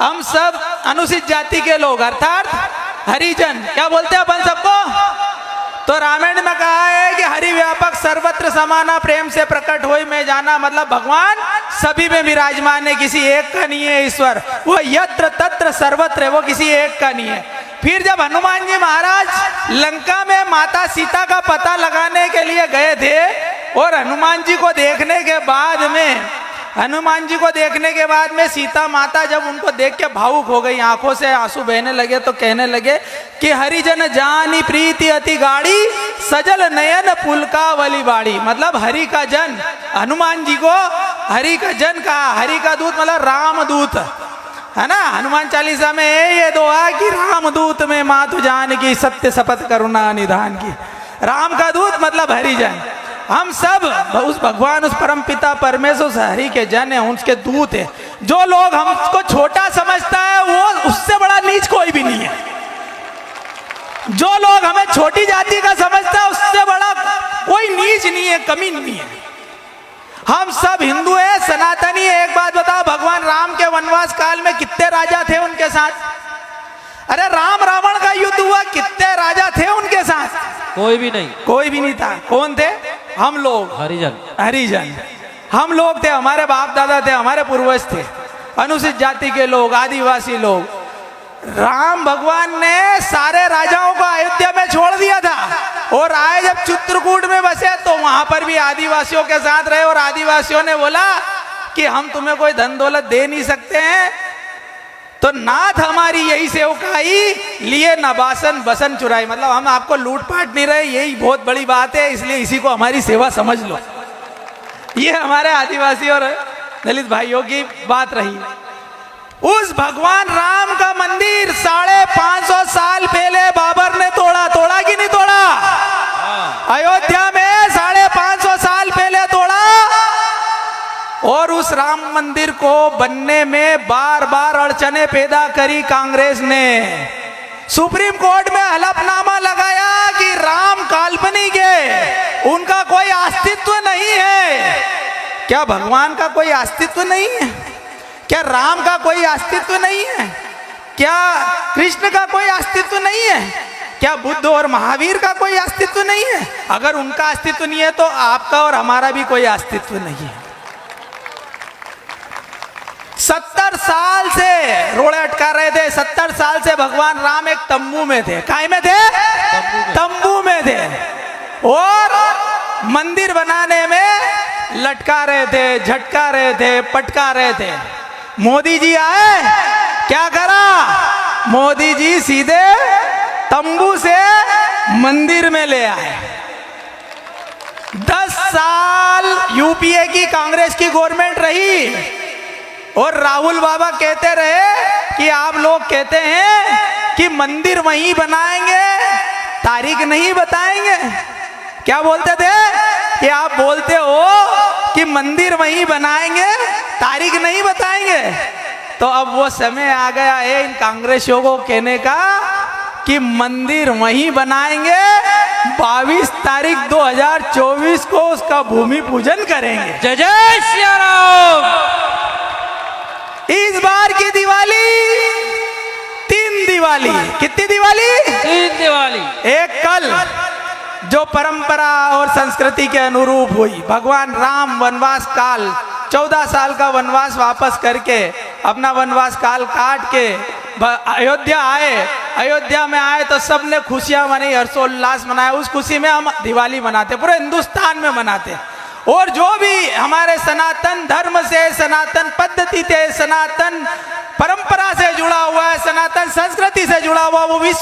हम सब अनुसूचित जाति के लोग अर्थात हरिजन, क्या बोलते हैं अपन सबको? तो रामायण में कहा है कि हरि व्यापक सर्वत्र समाना प्रेम से प्रकट होई में जाना, मतलब भगवान सभी में विराजमान है, किसी एक का नहीं है ईश्वर। वो यत्र तत्र सर्वत्र है, वो किसी एक का नहीं है। फिर जब हनुमान जी महाराज लंका में माता सीता का पता लगाने के लिए गए थे और हनुमान जी को देखने के बाद में सीता माता जब उनको देख के भावुक हो गई, आंखों से आंसू बहने लगे, तो कहने लगे कि हरिजन जानी प्रीति अति गाड़ी सजल नयन पुलकावली बाड़ी। मतलब हरि का जन, हनुमान जी को हरि का जन कहा। हरि का दूत मतलब रामदूत है ना। हनुमान चालीसा में ये दुआ कि रामदूत में मातु जान की सत्य शपथ करुणा निधान की। राम का दूत मतलब हरिजन। हम सब उस भगवान, उस परम पिता परमेश्वर उस हरि के जन है, उसके दूत है। जो लोग हमको छोटा समझता है वो उससे बड़ा नीच कोई भी नहीं है। जो लोग हमें छोटी जाति का समझता है उससे बड़ा कोई नीच नहीं है, कमी नहीं है। हम सब हिंदू है, सनातनी है। एक बात बताओ, भगवान राम के वनवास काल में कितने राजा थे उनके साथ? अरे राम रावण का युद्ध हुआ, कितने राजा थे उनके साथ? कोई भी नहीं, कोई भी नहीं था। कौन थे? हम लोग, हरिजन। हम लोग थे, हमारे बाप दादा थे, हमारे पूर्वज थे, अनुसूचित जाति के लोग, आदिवासी लोग। राम भगवान ने सारे राजाओं को अयोध्या में छोड़ दिया था और आए जब चित्रकूट में बसे तो वहां पर भी आदिवासियों के साथ रहे। और आदिवासियों ने बोला कि हम तुम्हें कोई धन दौलत दे नहीं सकते हैं, तो नाथ हमारी यही सेवकाई लिए नबासन बसन चुराई। मतलब हम आपको लूट पाट नहीं रहे, यही बहुत बड़ी बात है, इसलिए इसी को हमारी सेवा समझ लो। ये हमारे आदिवासी और दलित भाइयों की बात रही। उस भगवान राम का मंदिर 550 साल पहले बाबर ने तोड़ा कि नहीं तोड़ा? अयोध्या में 550 साल पहले तोड़ा। और उस राम मंदिर को बनने में बार बार अड़चने पैदा करी कांग्रेस ने। सुप्रीम कोर्ट में हलफनामा लगाया कि राम काल्पनिक है, उनका कोई अस्तित्व नहीं है। क्या भगवान का कोई अस्तित्व नहीं है? क्या राम का कोई अस्तित्व नहीं है? क्या कृष्ण का कोई अस्तित्व नहीं है? क्या बुद्ध और महावीर का कोई अस्तित्व नहीं है? अगर उनका अस्तित्व नहीं है तो आपका और हमारा भी कोई अस्तित्व नहीं है। 70 साल से रोड़े अटका रहे थे। 70 साल से भगवान राम एक तंबू में थे। काय में थे? तंबू में थे। और मंदिर बनाने में लटका रहे थे, झटका रहे थे, पटका रहे थे। मोदी जी आए, क्या करा? मोदी जी सीधे तंबू से मंदिर में ले आए। 10 साल यूपीए की कांग्रेस की गवर्नमेंट रही और राहुल बाबा कहते रहे कि आप लोग कहते हैं कि मंदिर वहीं बनाएंगे, तारीख नहीं बताएंगे। क्या बोलते थे? कि आप बोलते हो कि मंदिर वहीं बनाएंगे, तारीख नहीं बताएंगे। तो अब वो समय आ गया है इन कांग्रेसियों को कहने का कि मंदिर वहीं बनाएंगे, 22 तारीख 2024 को उसका भूमि पूजन करेंगे। जय जय श्री राम। इस बार की दिवाली 3 दिवाली। कितनी दिवाली? 3 दिवाली। एक कल जो परंपरा और संस्कृति के अनुरूप हुई। भगवान राम वनवास काल 14 साल का वनवास वापस करके अपना वनवास काल काट के अयोध्या आए। अयोध्या में आए तो सबने खुशियां मनाई, हर्षोल्लास मनाया। उस खुशी में हम दिवाली मनाते, पूरे हिंदुस्तान में मनाते। और जो भी हमारे सनातन धर्म से, सनातन पद्धति से, सनातन परंपरा से जुड़ा हुआ है, सनातन संस्कृति से जुड़ा हुआ, वो विश्व